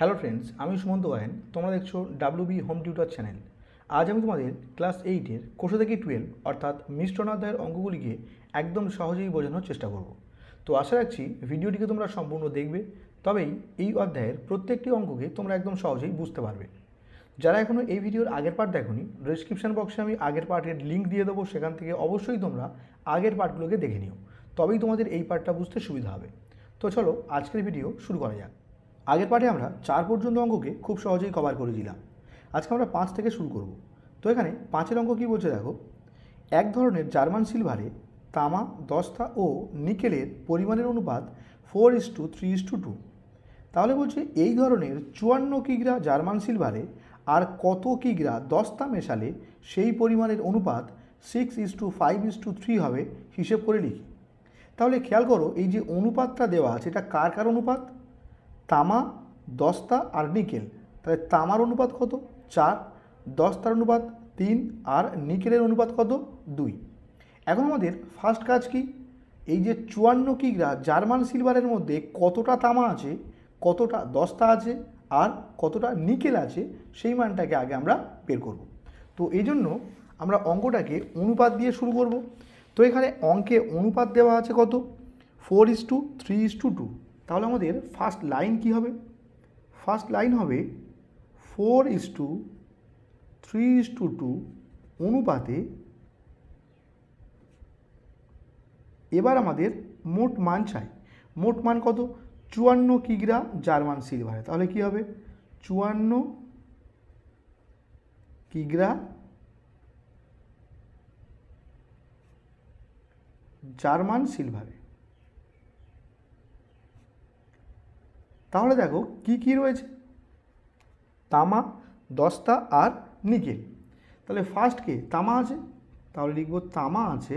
Hello friends, আমি সুমন্ত গায়েন। তোমরা দেখছো ডাব্লিউবি হোম টিউটর চ্যানেল। আজ আমি তোমাদের ক্লাস 8-এর কোষা থেকে 12 অর্থাৎ মিশ্রণ অধ্যায়ের অঙ্কগুলিকে একদম সহজেই বোঝানোর চেষ্টা করব। তো আশা রাখছি ভিডিওটিকে তোমরা সম্পূর্ণ দেখবে, তবেই এই অধ্যায়ের প্রত্যেকটি অঙ্ককে তোমরা একদম সহজেই বুঝতে পারবে। যারা এখনও এই ভিডিওর আগের পার্ট দেখোনি, ডেসক্রিপশন বক্সে আমি আগের পার্টের লিঙ্ক দিয়ে দেবো, সেখান থেকে অবশ্যই তোমরা আগের পার্টগুলোকে দেখে নিও, তবেই তোমাদের এই পার্টটা বুঝতে সুবিধা হবে। তো চলো আজকের ভিডিও শুরু করা যাক। আগের পার্টে আমরা 4 পর্যন্ত অঙ্ককে খুব সহজেই কভার করেছিলাম। আজকে আমরা 5 থেকে শুরু করব। তো এখানে 5-এর অঙ্ক কী বলছে দেখো, এক ধরনের জার্মান সিলভারে তামা, দস্তা ও নিকেলের পরিমাণের অনুপাত 4:3:2। তাহলে বলছে এই ধরনের 54 কিগ্রা জার্মান সিলভারে আর কত কিগ্রা দস্তা মেশালে সেই পরিমাণের অনুপাত 6:5:3 হবে, হিসেব করে লিখি। তাহলে খেয়াল করো, এই যে অনুপাতটা দেওয়া আছে এটা কার কার অনুপাত? তামা, দস্তা আর নিকেল। তাহলে তামার অনুপাত কত? 4, দস্তার অনুপাত 3 আর নিকেলের অনুপাত কত? 2। এখন আমাদের ফার্স্ট কাজ কি, এই যে 54 কিগ্রা জার্মান সিলভারের মধ্যে কতটা তামা আছে, কতটা দস্তা আছে আর কতটা নিকেল আছে, সেই মানটাকে আগে আমরা বের করব। তো এই জন্য আমরা অঙ্কটাকে অনুপাত দিয়ে শুরু করব। তো এখানে অঙ্কে অনুপাত দেওয়া আছে কত? 4:3:2। তাহলে আমাদের ফার্স্ট লাইন কি হবে? ফার্স্ট লাইন হবে 4:3:2 অনুপাতে। এবার আমাদের মোট মান চাই। মোট মান কত? 54 কিগ্রা জার্মান সিলভারে। তাহলে কি হবে? 54 কিগ্রা জার্মান সিলভারে। তাহলে দেখো কি কি রয়েছে, তামা, দস্তা আর নিকেল। তাহলে ফার্স্টকে তামা আছে, তাহলে লিখব তামা আছে।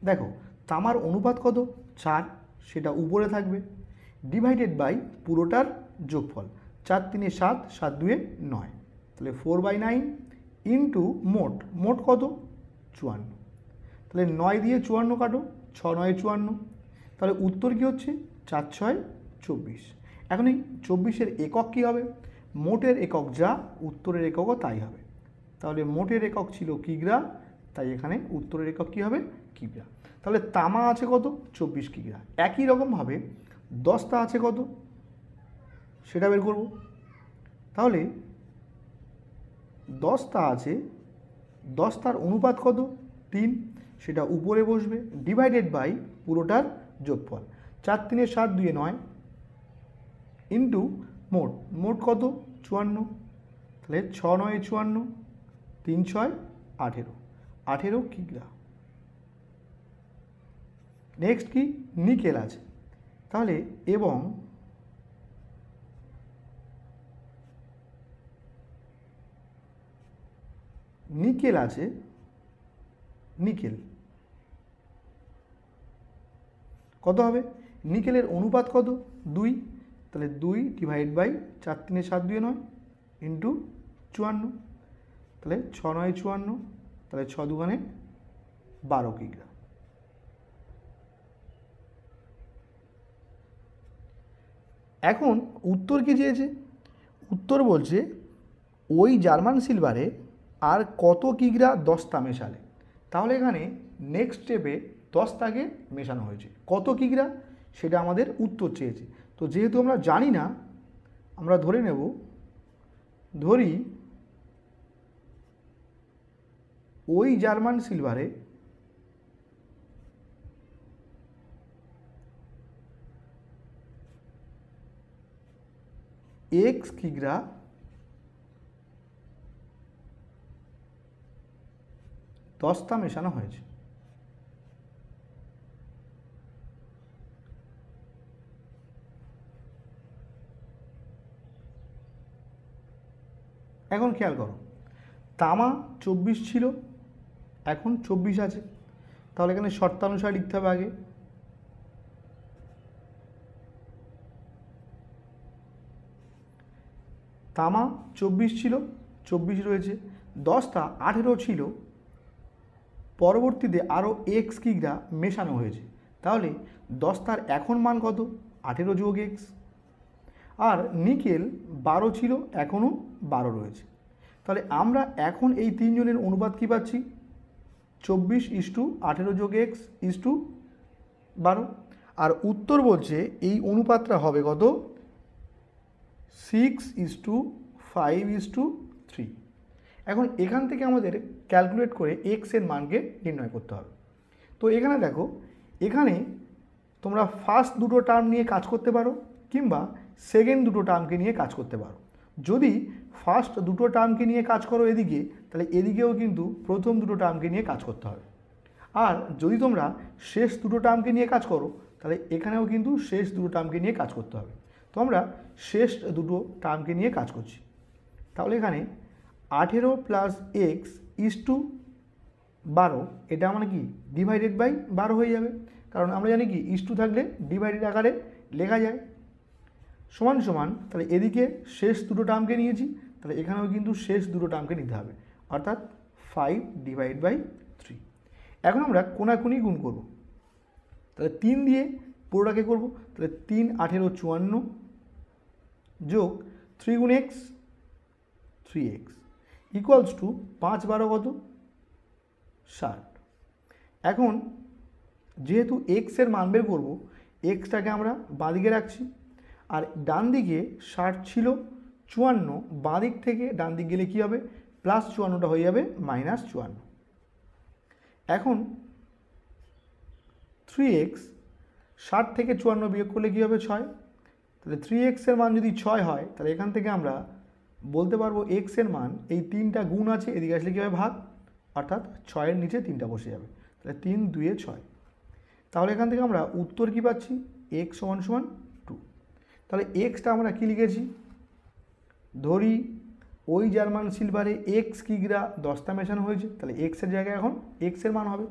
দেখো তামার অনুপাত কত? 4, সেটা উপরে থাকবে, ডিভাইডেড বাই পুরোটার যোগফল। 4×3 = 7, 7×2 = 9। তাহলে 4/9 ইন্টু মোট। মোট কত? 54। তাহলে 9 দিয়ে 54 কাটো, 6×9 = 54। তাহলে উত্তর কী হচ্ছে? 4×6 = 24। এখন এই 24-এর একক কী হবে? মোটের একক যা, উত্তরের এককও তাই হবে। তাহলে মোটের একক ছিল কিগ্রা, তাই এখানে উত্তরের একক কী হবে? কিগ্রা। তাহলে তামা আছে কত? 24 কিগ্রা। একই রকমভাবে দস্তা আছে কত, সেটা বের করব। তাহলে দস্তা আছে, দস্তার অনুপাত কত? 3, সেটা উপরে বসবে, ডিভাইডেড বাই পুরোটার যোগফল। 4×3 = 7, 2 = 9 ইন্টু মোট। মোট কত? 54। তাহলে 6×9 = 54, 3×6 = 18, 18 কিগ্রা। নেক্সট কি? নিকেল আছে। তাহলে এবং নিকেল আছে, নিকেল কত হবে? নিকেলের অনুপাত কত? 2। তাহলে 2 ডিভাইড বাই 4×3 = 7, 2 = 9 ইন্টু 54। তাহলে 6×9 = 54, তাহলে 6×2 = 12 কিগ্রা। এখন উত্তর কি চেয়েছে? উত্তর বলছে ওই জার্মান সিলভারে আর কত কিগ্রা দস্তা মেশালে। তাহলে এখানে নেক্সট স্টেপে দস্তাকে মেশানো হয়েছে, কত কিগ্রা সেটা আমাদের উত্তর চেয়েছে। তো যেহেতু আমরা জানি না, আমরা ধরে নেব, ধরি ওই জার্মান সিলভারে x কিগ্রা দস্তা মেশানো হয়েছে। এখন খেয়াল করো, তামা 24 ছিল, এখন 24 আছে। তাহলে এখানে শর্তানুসারে লিখতে হবে আগে। তামা 24 ছিল, 24 রয়েছে। দস্তা 18 ছিল, পরবর্তীতে আরও x কিগ্রা মেশানো হয়েছে, তাহলে 10 তার এখন মান কত? 18 যোগ এক্স। আর নিকেল 12 ছিল, এখনও 12 রয়েছে। তাহলে আমরা এখন এই তিনজনের অনুপাত কী পাচ্ছি? 24:18 যোগ এক্স ইস টু 12। আর উত্তর বলছে এই অনুপাতটা হবে কত? 6:5:3। এখন এখান থেকে আমাদের ক্যালকুলেট করে এক্স এর মানকে নির্ণয় করতে হবে। তো এখানে দেখো, এখানে তোমরা ফার্স্ট দুটো টার্ম নিয়ে কাজ করতে পারো কিংবা সেকেন্ড দুটো টার্মকে নিয়ে কাজ করতে পারো। যদি ফার্স্ট দুটো টার্মকে নিয়ে কাজ করো এদিকে, তাহলে এদিকেও কিন্তু প্রথম দুটো টার্মকে নিয়ে কাজ করতে হবে। আর যদি তোমরা শেষ দুটো টার্মকে নিয়ে কাজ করো, তাহলে এখানেও কিন্তু শেষ দুটো টার্মকে নিয়ে কাজ করতে হবে। তো আমরা শেষ দুটো টার্মকে নিয়ে কাজ করছি। তাহলে এখানে 18 প্লাস এক্স ইস টু 12, এটা মানে কি ডিভাইডেড বাই 12 হয়ে যাবে, কারণ আমরা জানি কি ইস টু থাকলে ডিভাইডেড আকারে লেখা যায়। সমান সমান, তাহলে এদিকে শেষ দুটো টার্মকে নিয়েছি, তাহলে এখানেও কিন্তু শেষ দুটো টার্মকে নিতে হবে, অর্থাৎ 5/3। এখন আমরা কোনাকুনি গুণ করব। তাহলে 3 দিয়ে পুরোটাকে করব। তাহলে 3 18 54 যোগ 3 গুণ এক্স 3x ইকুয়ালস টু 5 12 কত? 60। এখন যেহেতু এক্স এর মান বের করব, এক্সটাকে আমরা বাঁদিকে রাখছি। আর ডান দিকে 60 ছিল 54, বাঁ দিক থেকে ডান দিক গেলে কী হবে? প্লাস 54টা হয়ে যাবে -54। এখন 3x 60 থেকে 54 বিয়োগ করলে কী হবে? 6। তাহলে 3x এর মান যদি 6 হয়, তাহলে এখান থেকে আমরা বলতে পারবো x এর মান, এই 3টা গুণ আছে এদিকে আসলে কী হবে? ভাগ, অর্থাৎ 6-এর নিচে 3টা বসে যাবে। তাহলে 3 2 6। তাহলে এখান থেকে আমরা উত্তর কী পাচ্ছি? x = 2। তাহলে এক্সটা আমরা কী লিখেছি? ধরি ওই জার্মান সিলভারে এক্স কিগ্রা 10টা মেশানো হয়েছে, তাহলে এক্সের জায়গায় এখন এক্সের মান হবে।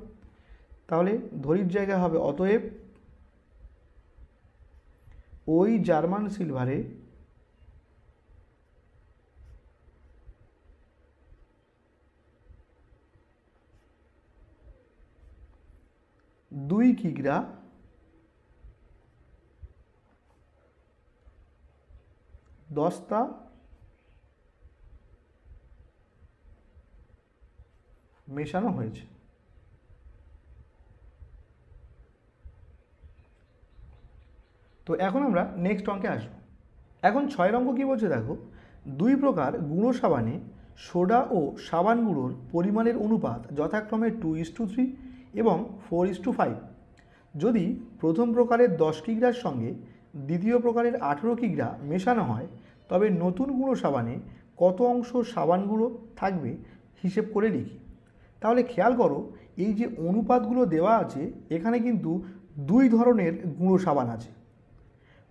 তাহলে ধরির জায়গায় হবে অতএব ওই জার্মান সিলভারে 2 কিগ্রা 10টা মেশানো হয়েছে। তো এখন আমরা নেক্সট অঙ্কে আসব। এখন 6 অঙ্ক কী বলছে দেখো, 2 প্রকার গুঁড়ো সাবানে সোডা ও সাবান গুঁড়োর পরিমাণের অনুপাত যথাক্রমে 2:3 এবং 4:5। যদি প্রথম প্রকারের 10 কিগ্রার সঙ্গে দ্বিতীয় প্রকারের 18 কিগ্রা মেশানো হয়, তবে নতুন গুঁড়ো সাবানে কত অংশ সাবান গুঁড়ো থাকবে হিসেব করে লিখি। তাহলে খেয়াল করো, এই যে অনুপাতগুলো দেওয়া আছে, এখানে কিন্তু 2 ধরনের গুঁড়ো সাবান আছে।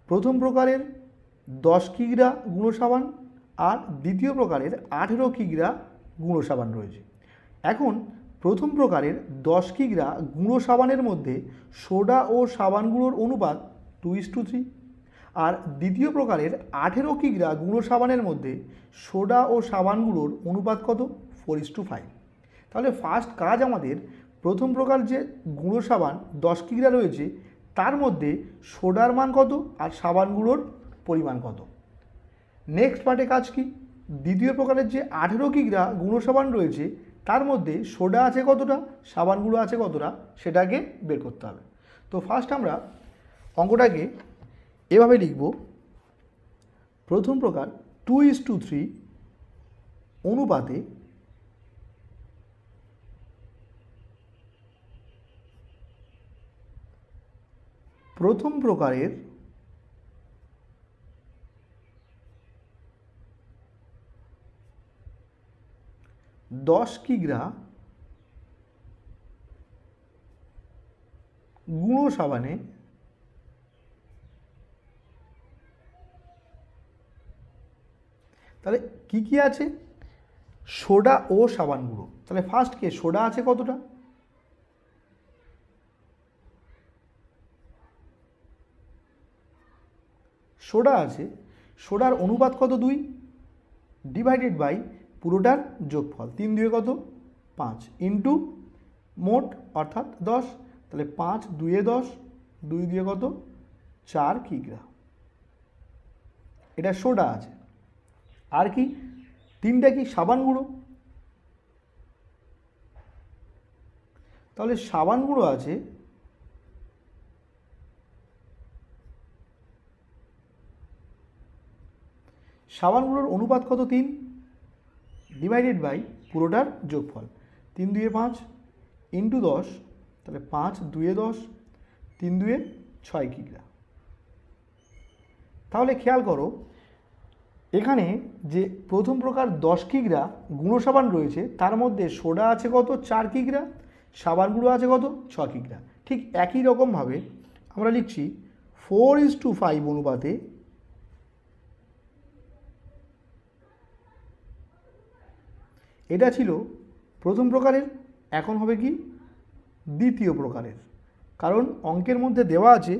প্রথম প্রকারের 10 কিগ্রা গুঁড়ো সাবান আর দ্বিতীয় প্রকারের 18 কিগ্রা গুঁড়ো সাবান রয়েছে। এখন প্রথম প্রকারের 10 কিগ্রা গুঁড়ো সাবানের মধ্যে সোডা ও সাবান গুঁড়োর অনুপাত 2:3, আর দ্বিতীয় প্রকারের 18 কিগ্রা গুঁড়ো সাবানের মধ্যে সোডা ও সাবান গুঁড়োর অনুপাত কত? 4:5। তাহলে ফার্স্ট কাজ আমাদের, প্রথম প্রকার যে গুঁড়ো সাবান 10 কিগ্রা রয়েছে, তার মধ্যে সোডার মান কত আর সাবান গুঁড়োর পরিমাণ কত। নেক্সট পার্টে কাজ কি? দ্বিতীয় প্রকারের যে 18 কিগ্রা গুঁড়ো সাবান রয়েছে, তার মধ্যে সোডা আছে কতটা, সাবান গুঁড়ো আছে কতটা, সেটাকে বের করতে হবে। তো ফার্স্ট আমরা অঙ্কটাকে এভাবে লিখব। প্রথম প্রকার 2:3 অনুপাতে প্রথম প্রকারের 10 কিগ্রা গুঁড়ো সাবানে তাহলে কি কি আছে? সোডা ও সাবান গুঁড়ো। তাহলে ফার্স্ট কে সোডা আছে কতটা? সোডা আছে, সোডার অনুপাত কত? 2 ডিভাইডেড বাই পুরোটার যোগফল, 3 2 কত? 5 ইন্টু মোট অর্থাৎ 10। তাহলে 5 2 10 2 দিয়ে কত 4 কিগ্রা। এটা সোডা আছে। আর কি 3টা কি সাবান গুঁড়ো। তাহলে সাবান গুঁড়ো আছে সাবান গুঁড়োর অনুপাত কত 3 ডিভাইডেড বাই পুরোটার যোগফল 3 2 5 ইন্টু 10 তাহলে 5 2 10 3 2 6 কিগ্রা। তাহলে খেয়াল করো এখানে যে প্রথম প্রকার 10 কিগ্রা গুঁড়ো সাবান রয়েছে তার মধ্যে সোডা আছে কত 4 কিগ্রা, সাবান গুঁড়ো আছে কত 6 কিগ্রা। ঠিক একই রকমভাবে আমরা লিখছি 4:5 অনুপাতে এটা ছিল প্রথম প্রকারের, এখন হবে কি দ্বিতীয় প্রকারের, কারণ অঙ্কের মধ্যে দেওয়া আছে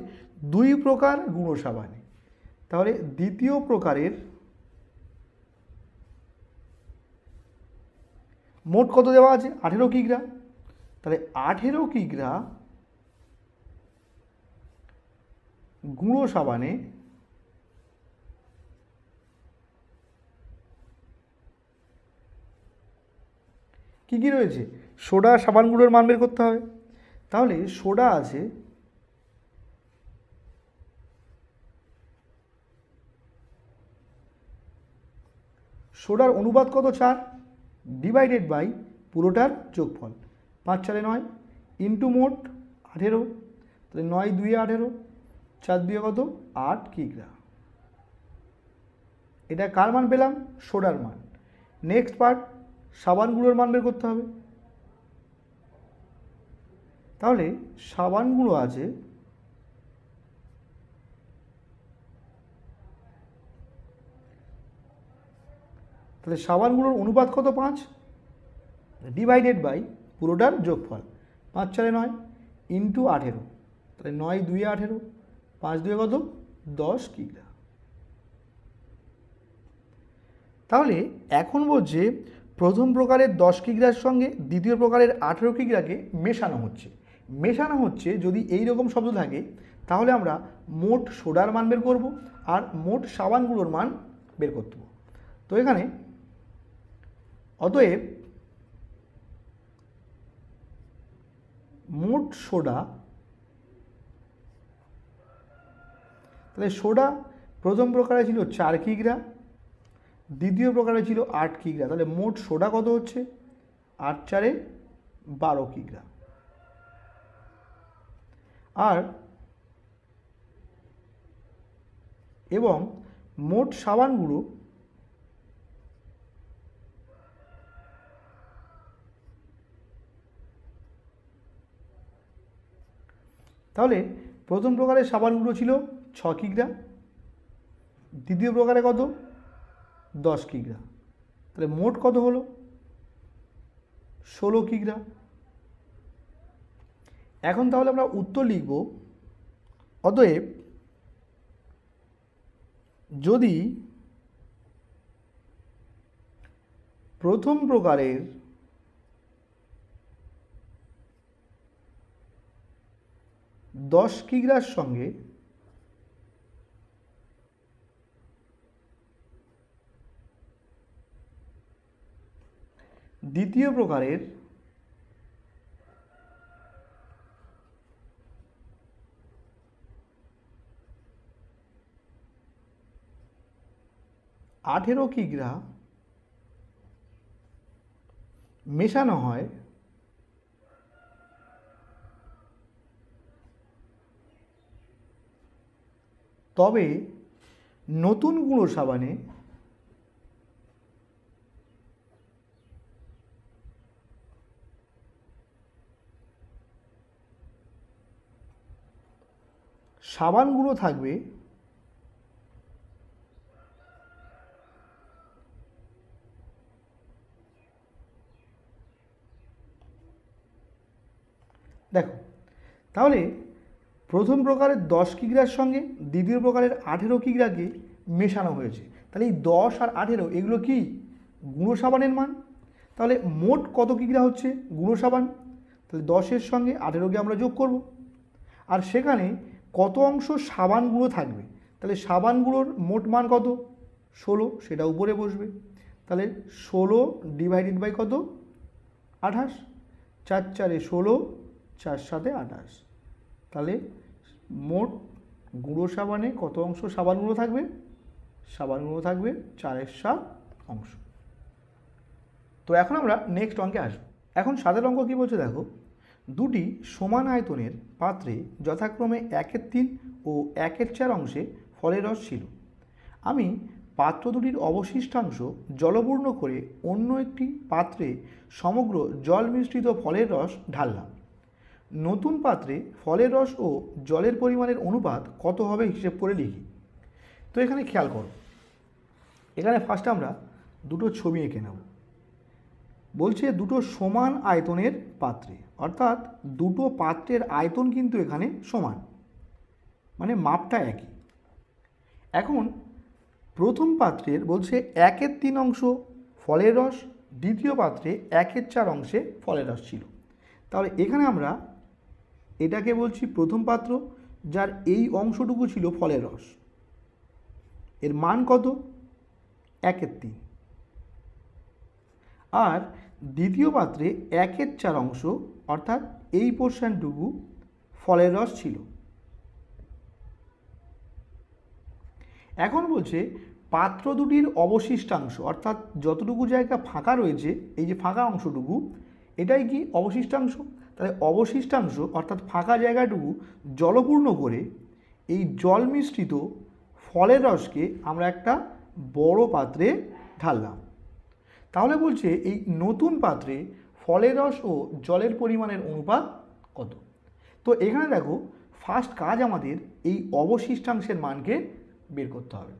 2 প্রকার গুঁড়ো সাবান। তাহলে দ্বিতীয় প্রকারের মোট কত দেওয়া আছে 18 কিগ্রা। তাহলে 18 কিগ্রা গুঁড়ো সাবানে কী কী রয়েছে, সোডা সাবান গুঁড়োর মান বের করতে হবে। তাহলে সোডা আছে সোডার অনুপাত কত 4 ডিভাইডেড বাই পুরোটার যোগফল 5 4 9 ইন্টু মোট 18, তাহলে 9 2 18, 4 2 কত 8 কিগ্রা। এটা কার মান পেলাম, সোডার মান। নেক্সট পার্ট সাবান গুঁড়োর মান বের করতে হবে। তাহলে সাবান গুঁড়ো আছে তাহলে সাবান গুঁড়োর অনুপাত কত 5 ডিভাইডেড বাই পুরোটার যোগফল 5 4 9 ইন্টু 18, তাহলে 9 2 18, 5 2 কত 10 কিগ্রা। তাহলে এখন বলছে প্রথম প্রকারের 10 কিগ্রার সঙ্গে দ্বিতীয় প্রকারের 18 কিগ্রাকে মেশানো হচ্ছে যদি এই রকম শব্দ থাকে তাহলে আমরা মোট সোডার মান বের করব আর মোট সাবান গুঁড়োর মান বের করতে হবে। তো এখানে অতএব মোট সোডা, তাহলে সোডা প্রথম প্রকারে ছিল 4 কিগ্রা, দ্বিতীয় প্রকারে ছিল 8 কিগ্রা। তাহলে মোট সোডা কত হচ্ছে 8 4 12 কিগ্রা। আর এবং মোট সাবান গুঁড়ো তাহলে প্রথম প্রকারের সাবান গুঁড়ো ছিল 6 কিগ্রা, দ্বিতীয় প্রকারে কত 10 কিগ্রা। তাহলে মোট কত হলো 16 কিগ্রা। এখন তাহলে আমরা উত্তর লিখব, অতএব যদি প্রথম প্রকারের 10 কিগ্রার সঙ্গে দ্বিতীয় প্রকারের 18 কিগ্রা মেশানো হয় তবে নতুন গুঁড়ো সাবানে সাবান গুঁড়ো থাকবে দেখো, তাহলে প্রথম প্রকারের 10 কিগ্রার সঙ্গে দ্বিতীয় প্রকারের 18 কিগ্রাকে মেশানো হয়েছে। তাহলে এই 10 আর 18 এগুলো কি গুঁড়ো সাবানের মান। তাহলে মোট কত কিগ্রা হচ্ছে গুঁড়ো সাবান, তাহলে 10-এর সঙ্গে 18কে আমরা যোগ করব। আর সেখানে কত অংশ সাবান গুঁড়ো থাকবে। তাহলে সাবান গুঁড়োর মোট মান কত? 16, সেটা উপরে বসবে। তাহলে 16 ডিভাইডেড বাই কত? 28। 4 4 16, 4 7 28। তাহলে মোট গুঁড়ো সাবানে কত অংশ সাবান গুঁড়ো থাকবে? সাবান গুঁড়ো থাকবে 4/7 অংশ। তো এখন আমরা নেক্সট অঙ্কে আসবো। এখন 7 অঙ্ক কী বলছে দেখো, দুটি সমান আয়তনের পাত্রে যথাক্রমে 1/3 ও 1/4 অংশে ফলের রস ছিল। আমি পাত্র দুটির অবশিষ্টাংশ জলপূর্ণ করে অন্য একটি পাত্রে সমগ্র জল মিশ্রিত ফলের রস ঢাললাম। নতুন পাত্রে ফলের রস ও জলের পরিমাণের অনুপাত কত হবে হিসেব করে লিখি। তো এখানে খেয়াল করো, এখানে ফার্স্ট আমরা দুটো ছবি এঁকে নেব। বলছে দুটো সমান আয়তনের পাত্রে, অর্থাৎ দুটো পাত্রের আয়তন কিন্তু এখানে সমান, মানে মাপটা একই। এখন প্রথম পাত্রের বলছে 1/3 অংশ ফলের রস, দ্বিতীয় পাত্রে 1/4 অংশে ফলের রস ছিল। তাহলে এখানে আমরা এটাকে বলছি প্রথম পাত্র, যার এই অংশটুকু ছিল ফলের রস, এর মান কত? 1/3। আর দ্বিতীয় পাত্রে 1/4 অংশ, অর্থাৎ এই পোর্শনটুকু ফলের রস ছিল। এখন বলছে পাত্র দুটির অবশিষ্টাংশ, অর্থাৎ যতটুকু জায়গা ফাঁকা রয়েছে, এই যে ফাঁকা অংশটুকু, এটাই কি অবশিষ্টাংশ। তাহলে অবশিষ্টাংশ অর্থাৎ ফাঁকা জায়গাটুকু জলপূর্ণ করে এই জল মিশ্রিত ফলের রসকে আমরা একটা বড় পাত্রে ঢাললাম। তাহলে বলছে এই নতুন পাত্রে ফলের রস ও জলের পরিমাণের অনুপাত কত। তো এখানে দেখো, ফার্স্ট কাজ আমাদের এই অবশিষ্টাংশের মানকে বের করতে হবে।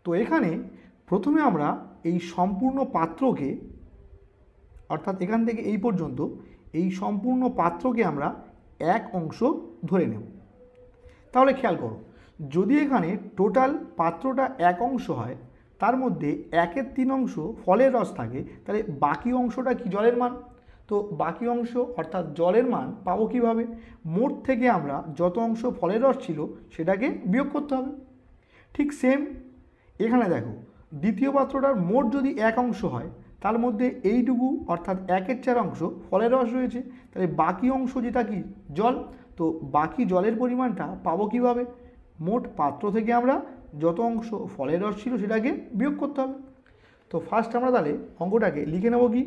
তো এখানে প্রথমে আমরা এই সম্পূর্ণ পাত্রকে, অর্থাৎ এখান থেকে এই পর্যন্ত এই সম্পূর্ণ পাত্রকে আমরা 1 অংশ ধরে নেব। তাহলে খেয়াল করো, যদি এখানে টোটাল পাত্রটা 1 অংশ হয়, তার মধ্যে 1/3 অংশ ফলের রস থাকে, তাহলে বাকি অংশটা কি? জলের মান। তো বাকি অংশ অর্থাৎ জলের মান পাবো কীভাবে? মোট থেকে আমরা যত অংশ ফলের রস ছিল সেটাকে বিয়োগ করতে হবে। ঠিক সেম এখানে দেখো, দ্বিতীয় পাত্রটার মোট যদি 1 অংশ হয়, তার মধ্যে এইটুকু অর্থাৎ 1/4 অংশ ফলের রস রয়েছে, তাহলে বাকি অংশ যেটা কি? জল। তো বাকি জলের পরিমাণটা পাবো কীভাবে? মোট পাত্র থেকে আমরা যত অংশ ফলের রস ছিল সেটাকে বিয়োগ করতে হবে। তো ফার্স্ট আমরা তাহলে অঙ্কটাকে লিখে নেব কি,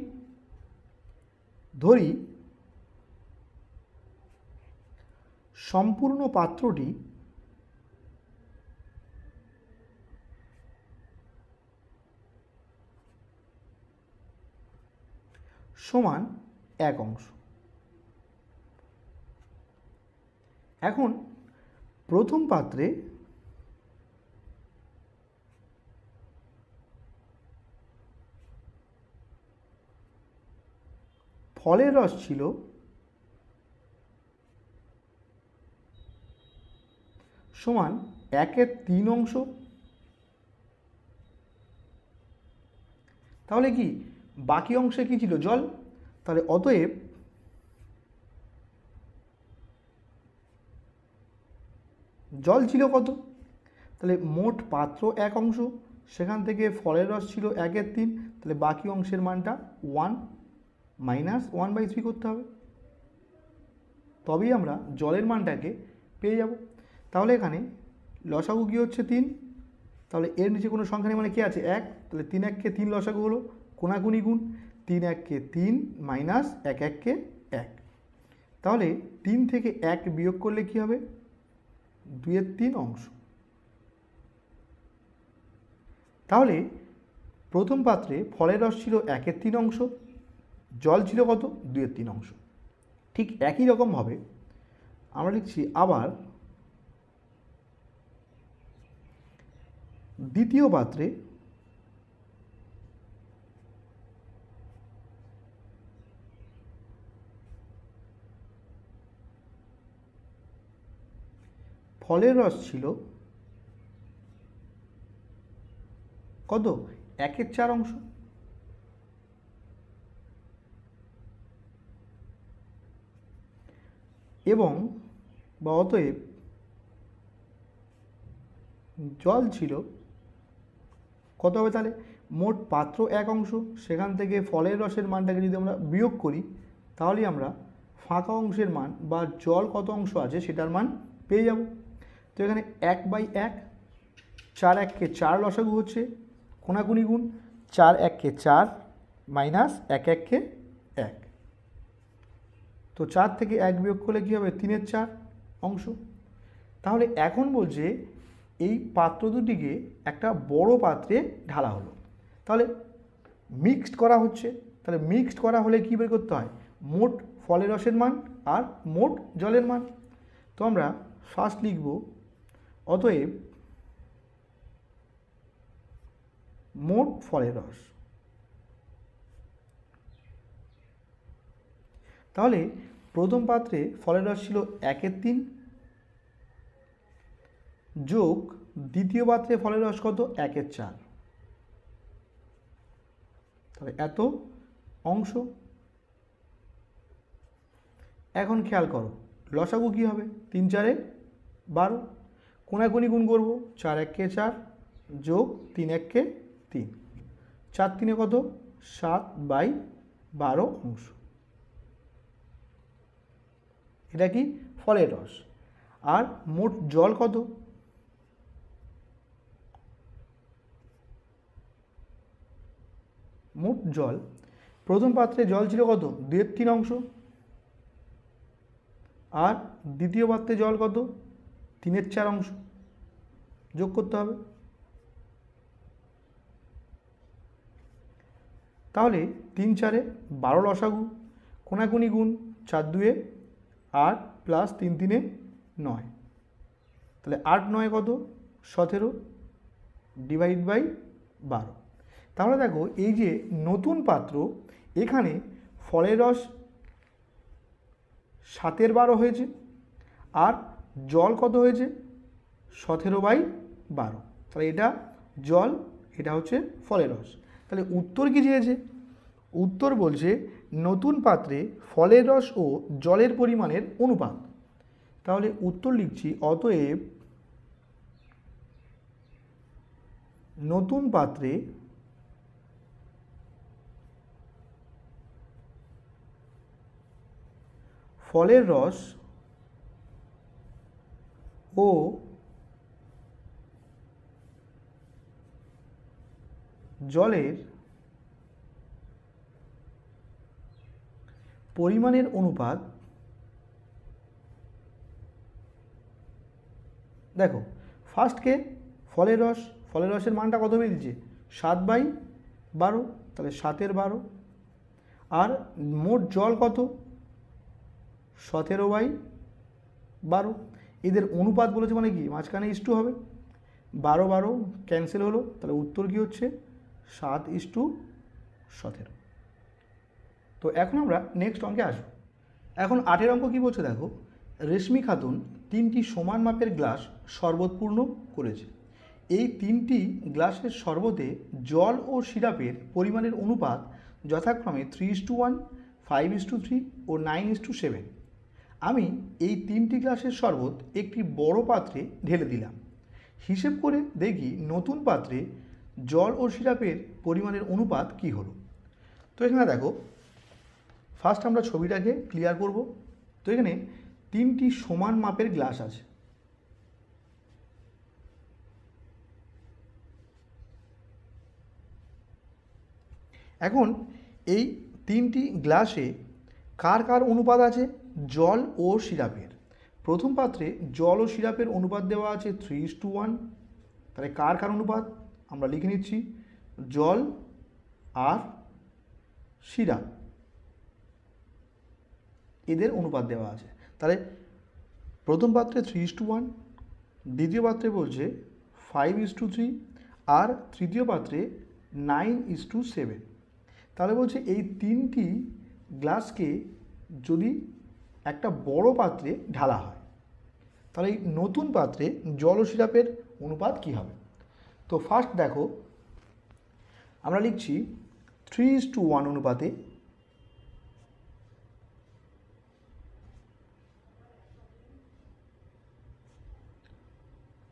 ধরি সম্পূর্ণ পাত্রটি সমান 1 অংশ। এখন প্রথম পাত্রে ফলের রস ছিল সমান 1/3 অংশ। তাহলে কি বাকি অংশে কি ছিল? জল। তাহলে অতএব জল ছিল কত? তাহলে মোট পাত্র 1 অংশ, সেখান থেকে ফলের রস ছিল 1/3, তাহলে বাকি অংশের মানটা 1 মাইনাস 1/3 করতে হবে, তবেই আমরা জলের মানটাকে পেয়ে যাব। তাহলে এখানে লসাগু কী হচ্ছে? 3। তাহলে এর নিচে কোনো সংখ্যা নেই, মানে কী আছে? 1। তাহলে 3 1 কে 3 লসাগু হলো, কোনাকুনি গুণ, 3 1 কে 3 মাইনাস 1 1 কে 1। তাহলে 3 থেকে 1 বিয়োগ করলে কী হবে? 2/3 অংশ। তাহলে প্রথম পাত্রে ফলের রস ছিল 1/3 অংশ, জল ছিল কত? 2/3 অংশ। ঠিক একই রকমভাবে আমরা লিখছি আবার দ্বিতীয় পাত্রে ফলের রস ছিল কত? 1/4 অংশ। এবং বা অতএব জল ছিল, কত হবে তাহলে? মোট পাত্র 1 অংশ, সেখান থেকে ফলের রসের মানটাকে যদি আমরা বিয়োগ করি তাহলেই আমরা ফাঁকা অংশের মান বা জল কত অংশ আছে সেটার মান পেয়ে যাব। তো এখানে 1/1, 4 1 4 লসাগু হচ্ছে, কোনাকুনি গুণ, 4 1 4 মাইনাস 1 1 1। তো 4 থেকে 1 বিয়োগ করলে কী হবে? 3 4 অংশ। তাহলে এখন বলছে এই পাত্র দুটিকে একটা বড় পাত্রে ঢালা হলো, তাহলে মিক্সড করা হচ্ছে। তাহলে মিক্সড করা হলে কী বের করতে হয়? মোট ফলের রসের মান আর মোট জলের মান। তো আমরা ফার্স্ট লিখব, অতএব মোট ফলের রস। তাহলে প্রথম পাত্রে ফলের রস ছিল 1/3 যোগ দ্বিতীয় পাত্রে ফলের রস কত? 1/4। তাহলে এত অংশ। এখন খেয়াল করো লসাগু কী হবে? 3 4 12, কোনাকুনি গুণ করবো, 4 1 4 যোগ 3 1 3, 4 3 কত? 7/12 অংশ। এটা কি? ফলের রস। আর মোট জল কত? মোট জল, প্রথম পাত্রে জল ছিল কত? 2/3 অংশ, আর দ্বিতীয় পাত্রে জল কত? 3 4 অংশ। যোগ করতে হবে। তাহলে 3 4 12 লসাগু, কোনাকুনি গুণ, 4 2 8 প্লাস 3 3 9। তাহলে 8 9 কত? 17 ডিভাইড বাই 12। তাহলে দেখো এই যে নতুন পাত্র, এখানে ফলের রস 7/12 হয়েছে, আর জল কত হয়েছে? 17/12। তাহলে এটা জল, এটা হচ্ছে ফলের রস। তাহলে উত্তর কী চেয়েছে? উত্তর বলছে নতুন পাত্রে ফলের রস ও জলের পরিমাণের অনুপাত। তাহলে উত্তর লিখছি, অতএব নতুন পাত্রে ফলের রস ও জলের পরিমাণের অনুপাত, দেখো ফার্স্টকে ফলের রস, ফলের রসের মানটা কত বেরিয়েছে? 7/12, তাহলে 7/12। আর মোট জল কত? 17/12। এদের অনুপাত বলেছে মানে কি? মাঝখানে ইস্টু হবে, 12 12 ক্যান্সেল হলো, তাহলে উত্তর কী হচ্ছে? 7:17। তো এখন আমরা নেক্সট অঙ্কে আসবো। এখন 8 অঙ্ক কী বলছে দেখো, রেশমি খাতুন 3টি সমান মাপের গ্লাস শরবত পূর্ণ করেছে। এই 3টি গ্লাসের শরবতে জল ও সিরাপের পরিমাণের অনুপাত যথাক্রমে 3:1, 5:3 ও 9:7। আমি এই 3টি গ্লাসের শরবত একটি বড় পাত্রে ঢেলে দিলাম। হিসেব করে দেখি নতুন পাত্রে জল ও সিরাপের পরিমাণের অনুপাত কী হলো। তো এখানে দেখো ফার্স্ট আমরা ছবিটাকে ক্লিয়ার করব। তো এখানে 3টি সমান মাপের গ্লাস আছে। এখন এই 3টি গ্লাসে কার কার অনুপাত আছে? জল ও সিরাপের। প্রথম পাত্রে জল ও সিরাপের অনুপাত দেওয়া আছে 3:1। তাহলে কার কার অনুপাত আমরা লিখে নিচ্ছি, জল আর সিরাপ এদের অনুপাত দেওয়া আছে। তাহলে প্রথম পাত্রে 3:1, দ্বিতীয় পাত্রে বলছে 5:3, আর তৃতীয় পাত্রে 9:7। তাহলে বলছে এই 3টি গ্লাসকে যদি একটা বড় পাত্রে ঢালা হয়, তাহলে এই নতুন পাত্রে জল ও সিরাপের অনুপাত কী হবে। তো ফার্স্ট দেখো আমরা লিখছি 3:1 অনুপাতে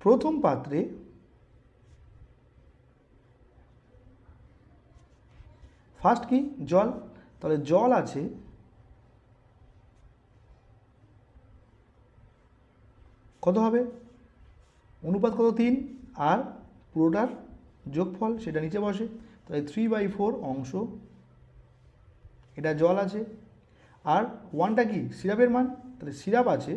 প্রথম পাত্রে ফার্স্ট কি জল, তাহলে জল আছে কত হবে, অনুপাত কত 3, আর পুরোটার যোগফল সেটা নিচে বসে, তাহলে 3/4 অংশ এটা জল আছে। আর 1টা কি সিরাপের মান, তাহলে সিরাপ আছে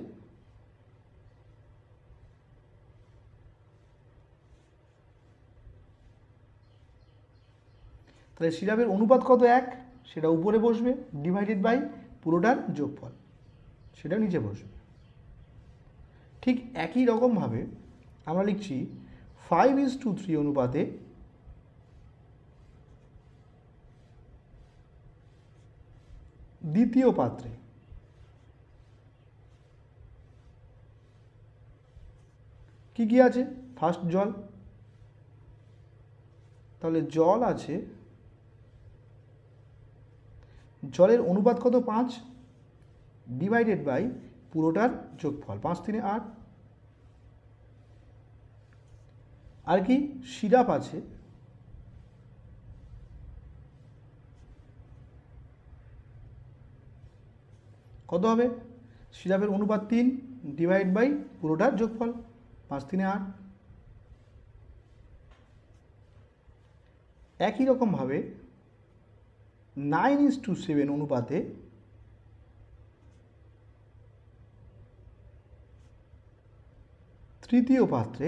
তাহলে সিরাপের অনুপাত কত 1, সেটা উপরে বসবে, ডিভাইডেড বাই পুরোটার যোগফল সেটা নিচে বসবে। ঠিক একই রকমভাবে আমরা লিখছি 5:3 অনুপাতে দ্বিতীয় পাত্রে কি কি আছে, ফার্স্ট জল, তাহলে জল আছে, জলের অনুপাত কত 5, ডিভাইডেড বাই পুরোটার যোগফল, 5 3 8। আর কি সিরাপ আছে কত হবে, সিরাপের অনুপাত 3 ডিভাইড বাই পুরোটার যোগফল, 5 3 8। একই রকমভাবে 9:7 অনুপাতে তৃতীয় পাত্রে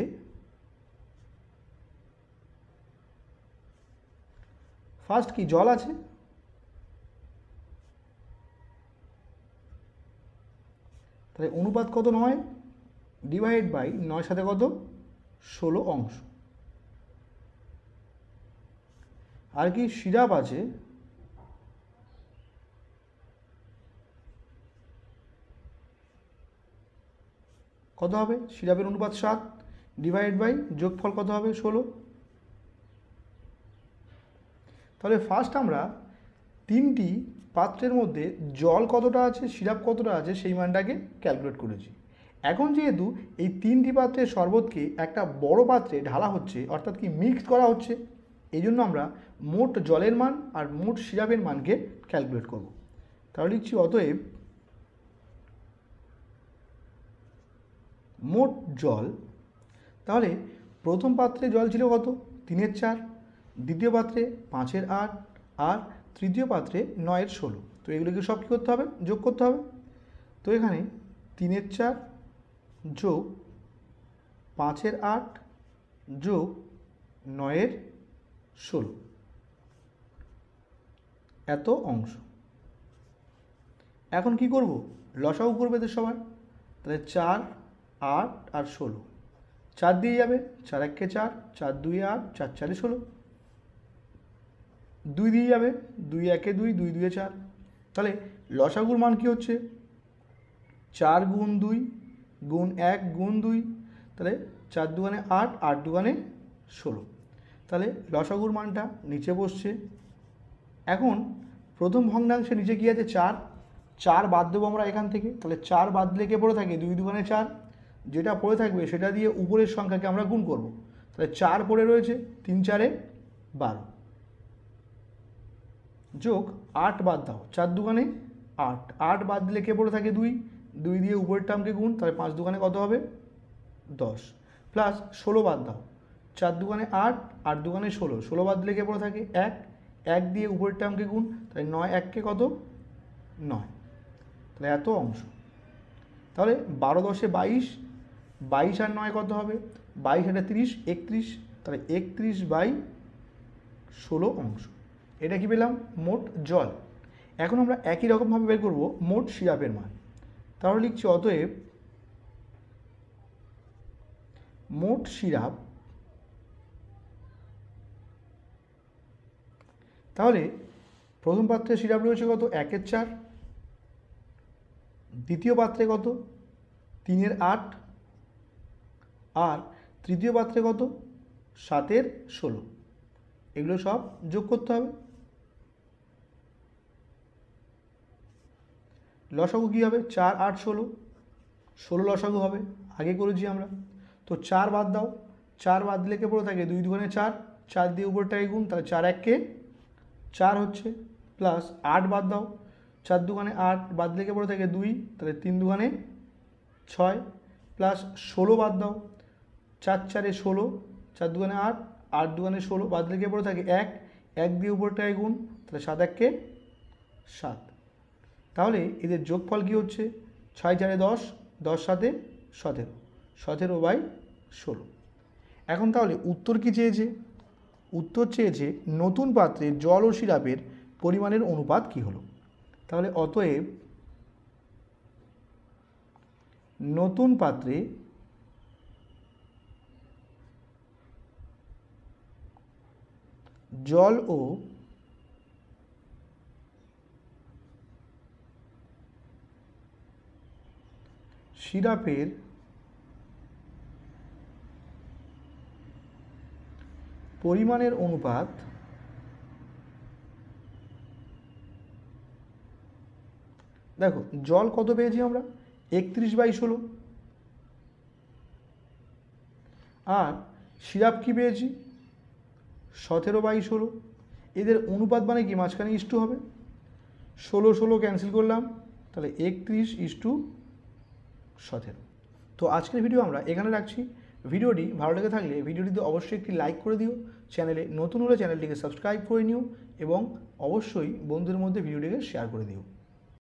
ফার্স্ট কি জল আছে, তাহলে অনুপাত কত 9 ডিভাইড বাই 9 সাথে কত 16 অংশ। আর কি সিরাপ আছে কত হবে, সিরাপের অনুপাত 7 ডিভাইড বাই যোগফল কত হবে 16। তাহলে ফার্স্ট আমরা 3টি পাত্রের মধ্যে জল কতটা আছে সিরাপ কতটা আছে সেই মানটাকে ক্যালকুলেট করেছি। এখন যেহেতু এই 3টি পাত্রের শরবতকে একটা বড় পাত্রে ঢালা হচ্ছে, অর্থাৎ কি মিক্স করা হচ্ছে, এই জন্য আমরা মোট জলের মান আর মোট সিরাপের মানকে ক্যালকুলেট করব। তাহলে লিখছি অতএব মোট জল, তাহলে প্রথম পাত্রে জল ছিল কত 3/4, দ্বিতীয় পাত্রে 5/8, আর তৃতীয় পাত্রে 9/16। তো এগুলোকে সব কী করতে হবে, যোগ করতে হবে। তো এখানে 3/4 যোগ 5/8 যোগ 9/16 এত অংশ। এখন কি করব, লসাগু করবে এদের সবার, তাহলে 4 8 আর 16, 4 দিয়ে যাবে, 4 1 4, 4 2 8, 4 4 16, 2 দিয়ে যাবে, 2 1 2, 2 2 4। তাহলে লসাগুর মান কি হচ্ছে 4 গুণ 2 গুণ 1 গুণ 2, তাহলে 4 দুগুণে 8, 8 দুগুণে 16। তাহলে লসাগুর মানটা নিচে বসছে। এখন প্রথম ভগ্নাংশে নিচে কি আছে 4, 4 বাদ দেবো আমরা এখান থেকে, তাহলে 4 বাদ দিলে কে পড়ে থাকে 2 দুগুণে 4, যেটা পড়ে থাকবে সেটা দিয়ে উপরের সংখ্যাকে আমরা গুণ করব। তাহলে 4 পড়ে রয়েছে, 3 4 12 যোগ 8 বাদ দাও, 4 দুগুণে 8, 8 বাদ দিলে কে পড়ে থাকে 2, 2 দিয়ে উপরের টার্মকে গুণ, তাহলে 5 দুগুণে কত হবে 10, প্লাস 16 বাদ দাও, 4 দুগুণে 8, 8 দুগুণে 16, 16 বাদ দিলে কে পড়ে থাকে 1, 1 দিয়ে উপরের টার্মকে গুণ, তাহলে 9 1 কত 9, তাহলে এত অংশ। তাহলে 12 10 22, 22 আর 9 কত হবে, 22 আর 30 31, তাহলে 31/16 অংশ। এটা কি পেলাম মোট জল। এখন আমরা একই রকমভাবে বের করব মোট সিরাপের মান। তাহলে লিখছি অতএব মোট সিরাপ, তাহলে প্রথম পাত্রে সিরাপ রয়েছে কত 1/4, দ্বিতীয় পাত্রে কত 3/8, আর তৃতীয় পাত্রে কত 7/16। এগুলো সব যোগ করতে হবে। লসাগু কী হবে 4 8 16, 16 লসাগু হবে, আগে করেছি আমরা। তো 4 বাদ দাও, 4 বাদ দিলে কে পড়ে থাকে 2 দুগুণে 4, 4 দিয়ে উপরটাকে গুণ, তাহলে 4 1 4 হচ্ছে, প্লাস 8 বাদ দাও, 4 দুগুণে 8, বাদ দিলে পড়ে থাকে 2, তাহলে 3 দুগুণে 6, প্লাস 16 বাদ দাও, 4 4 16, 4 দুগুণে 8, 8 দুগুণে 16, বাদ দিলে পড়ে থাকে 1, 1 দিয়ে উপরটায় গুণ, তাহলে 7 1 7। তাহলে এদের যোগফল কী হচ্ছে? 6 4 10, 10 7 17, 17/16। এখন তাহলে উত্তর কি চেয়েছে? উত্তর চেয়েছে নতুন পাত্রে জল ও সিরাপের পরিমাণের অনুপাত কি হলো। তাহলে অতএব নতুন পাত্রে জল ও সিরাপের পরিমাণের অনুপাত দেখো জল কত পেয়েছি আমরা? 31/16। আর সিরাপ কি পেয়েছি? 17/16। এদের অনুপাত মানে কি? মাঝখানে ইস্টু হবে, 16 16 ক্যান্সেল করলাম, তাহলে 31:17। তো আজকের ভিডিও আমরা এখানে রাখছি। ভিডিওটি ভালো লেগে থাকলে ভিডিওটিতে অবশ্যই একটি লাইক করে দিও, চ্যানেলে নতুন হলে চ্যানেলটিকে সাবস্ক্রাইব করে নিও এবং অবশ্যই বন্ধুদের মধ্যে ভিডিওটিকে শেয়ার করে দিও।